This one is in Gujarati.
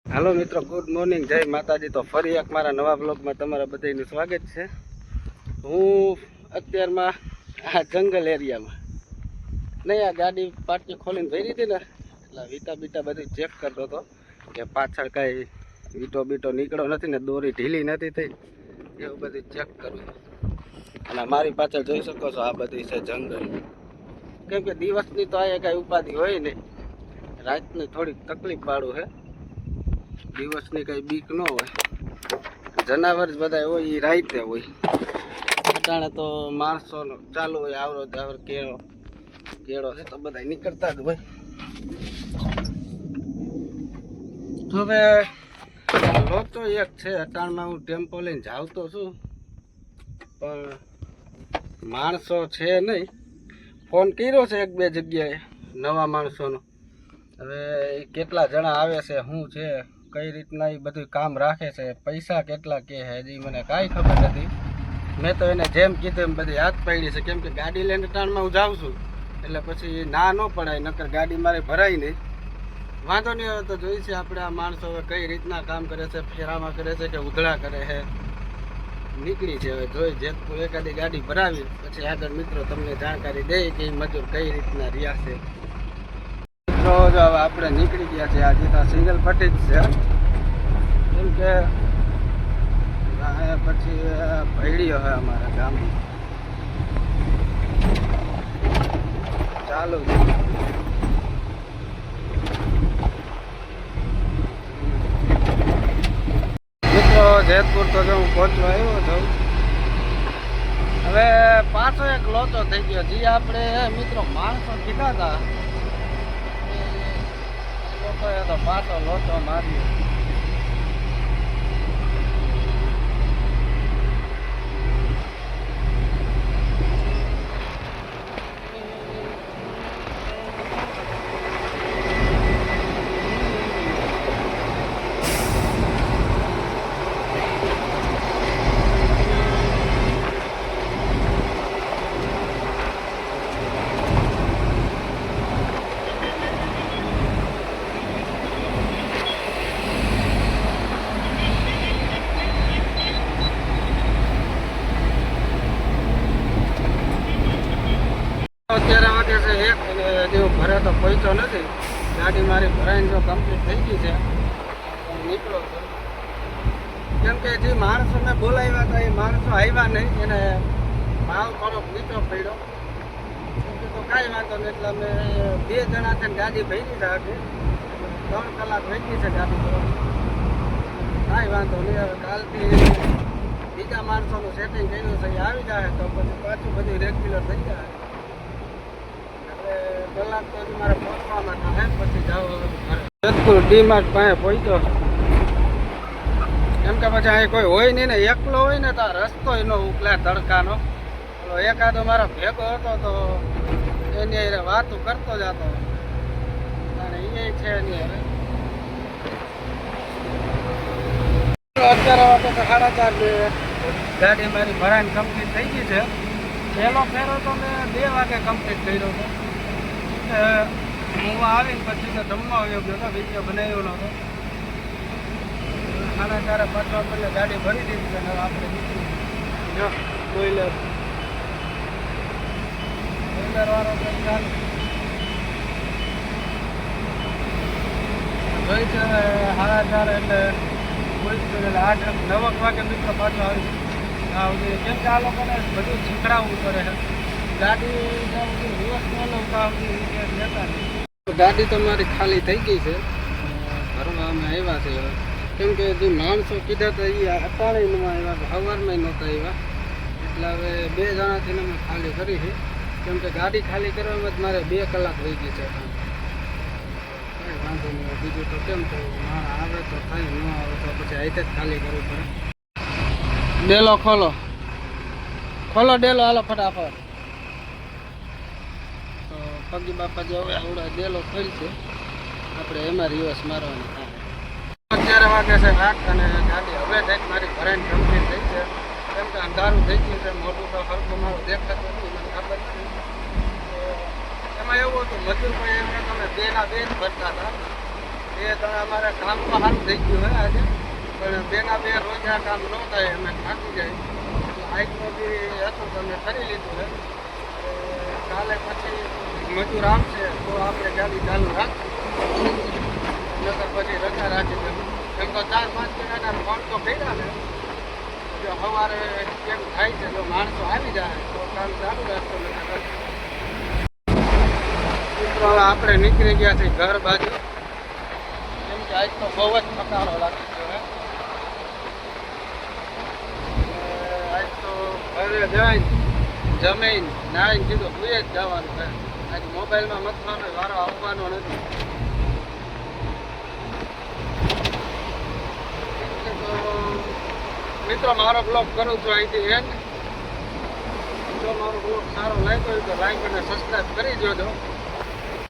હાલો મિત્રો, ગુડ મોર્નિંગ, જય માતાજી। તો ફરી એક મારા નવા બ્લોગમાં તમારા બધાનું સ્વાગત છે। હું અત્યારમાં આ જંગલ એરિયામાં નહીં, આ ગાડી પાટી ખોલીને ભરી હતી ને એટલે વીટા બીટા બધું ચેક કરતો હતો કે પાછળ કાંઈ વીટો બીટો નીકળ્યો નથી ને દોરી ઢીલી નથી થઈ, એવું બધું ચેક કરું। અને મારી પાછળ જોઈ શકો છો આ બધી છે જંગલ, કેમ કે દિવસની તો અહીંયા કાંઈ ઉપાધિ હોય નહીં, રાતની થોડીક તકલીફ વાળું છે। દિવસની કઈ બીક ન હોય, જનાવર બધા હોય એ રાઈતે હોય। અટાણે તો માણસો ચાલુ હોય, આવરો જાવર કેળો છે તો બધા નીકળતા જ હોય। હવે લોચો એક છે, અટાણમાં હું ટેમ્પો લઈને જાવ તો છું પણ માણસો છે નહીં। ફોન કર્યો છે એક બે જગ્યાએ નવા માણસોનો, હવે કેટલા જણા આવે છે, શું છે, કઈ રીતના એ બધું કામ રાખે છે, પૈસા કેટલા કે છે હજી મને કાંઈ ખબર નથી। મેં તો એને જેમ કીધું એમ બધી હાથ પાડી છે, કેમ કે ગાડી લઈને ટાણમાં હું જાઉં છું એટલે પછી ના ન પડાય, નકર ગાડી મારે ભરાય નહીં। વાંધો નહીં, હવે તો જોઈ છે આપણે આ માણસો હવે કઈ રીતના કામ કરે છે, ફેરામાં કરે છે કે ઉધળા કરે છે, નીકળી છે। હવે જોઈ જેતપુર એકાદી ગાડી ભરાવી પછી આગળ મિત્રો તમને જાણકારી દે કે મજૂર કઈ રીતના રહ્યા છે। મિત્રો જો હવે આપણે નીકળી ગયા છે, આજે તો સિંગલ પટ્ટી જ છે, કેમ કે પછી ભૈડીઓ હોય અમારા ગામની ચાલુ છે। મિત્રો જેતપુર તો જો હું પહોંચવા આવ્યો છું, હવે પાછો એક લોચો થઈ ગયો, જે આપણે મિત્રો માણસો કીધા હતા લોકોએ તો પાછો લોચો માર્યો। અત્યારે વાગે છે એક, હજી ભરે તો પહોંચ્યો નથી, ગાડી મારી ભરાઈને જો કમ્પ્લીટ થઈ ગઈ છે નીકળો છું, કેમ કે જે માણસો મેં બોલાવ્યા હતા એ માણસો આવ્યા નહીં, એને ભાવ થોડોક નીચો પડ્યો, તો કાંઈ વાંધો નહીં, એટલે અમે બે જણા છે ગાડી ભરી છે, આજે 3 કલાક થઈ ગઈ છે ગાડી ભરવાની, કાંઈ વાંધો નહીં। હવે કાલથી બીજા માણસોનું સેટિંગ કર્યું છે, એ આવી જાય તો પછી પાછું બધું રેગ્યુલર થઈ જાય। કલાક તો મારે પહોંચવામાં થાય, પછી જાઓ જેતપુર ડીમાર્ટ પાસે પહોંચ્યો, કેમ કે પછી અહીં કોઈ હોય નહીં ને, એકલો હોય ને તો આ રસ્તો એનો ઉકલા તડકાનો, એકાદો મારા ભેગો હતો તો એની વાતો કરતો જતો, અને એ છે નહીં। હવે અત્યારે વાગે તો 4:30 ગાડી મારી ભરાઈને કમ્પ્લીટ થઈ ગઈ છે। પહેલો ફેરો તો મેં 2 વાગે કમ્પ્લીટ કર્યો હતો, હું આવીને પછી તો જમવા આવ્યો ગયો હતો, વિડીયો બનાવ્યો નહોતો। 4:30 પાછવા પહેલાં ગાડી ભરી દીધી છે, હવે આપણે નીકળી જો બોઈલર વાળો ચાલુ જોઈ છે। 4:30 એટલે બોઈલર એટલે 8-9 વાગે મિત્રો પાછો આવી, કેમ કે આ લોકોને બધું શીખડાવવું પડે છે, ગાડી લેતા નહીં। ગાડી તો મારી ખાલી થઈ ગઈ છે, ઘરમાં અમે આવ્યા છે, કેમ કે જે માણસો કીધા હતા એ અટાણીમાં આવ્યા, સવારમાં નહોતા આવ્યા, એટલે હવે 2 જણાથી અમે ખાલી કરી છે, કેમ કે ગાડી ખાલી કરવામાં જ મારે 2 કલાક થઈ ગઈ છે। કાંઈ વાંધો નહીં, બીજું તો કેમ તો મારા આવે તો થાય, ન આવે તો પછી અહીંથી જ ખાલી કરવું પડે। ડેલો ખોલો ડેલો, હાલો ફટાફટ। પગી બાપા જે હવે આવડા ડેલો ખોલશે, આપણે એમાં રિવર્સ મારવાની થાય। અત્યારે વાગે છે 8 અને ગાડી હવે કંઈક મારી ભરાઈને કમ્પ્લીટ થઈ છે, કેમ કે અંધારું થઈ ગયું છે, મોટું તો હરખું મારું દેખાતું નથી, મને ખબર નથી। એમાં એવું હતું મજૂર ભાઈ એમને તમે 2 ના 2 જ ભરતા હતા, એ તો અમારે કામ તો સારું થઈ ગયું હોય આજે, પણ બેના બે રોજ આ કામ ન થાય, અમે થાકી જાય. એટલે આજનો બી હતું તમે કરી લીધું છે. કાલે પછી મજૂર આવશે તો આપણે ગાડી ચાલુ રાખીશું, નકર પછી રજા રાખી દેવું. એમ તો 4-5 જણાના ફોન તો કર્યા ને, જો સવારે કેમ થાય છે, જો માણસો આવી જાય તો કામ ચાલુ રાખતો નથી. મિત્રો હવે આપણે નીકળી ગયા છીએ ઘર બાજુ, કેમ કે આજ તો બહુ જ થકારો લાગી ગયો હે. આજ તો ઘરે જઈને જમીન નાઈને સીધું સુઈ જ જવાનું છે. આજ મોબાઈલમાં મથવાનો વારો આવવાનો નથી. તો મિત્રો મારો બ્લોગ કરું છું અહીંથી એન્ડ. જો મારો બ્લોગ સારો લાગ્યો હોય તો લાઈક અને સબસ્ક્રાઈબ કરી દેજો.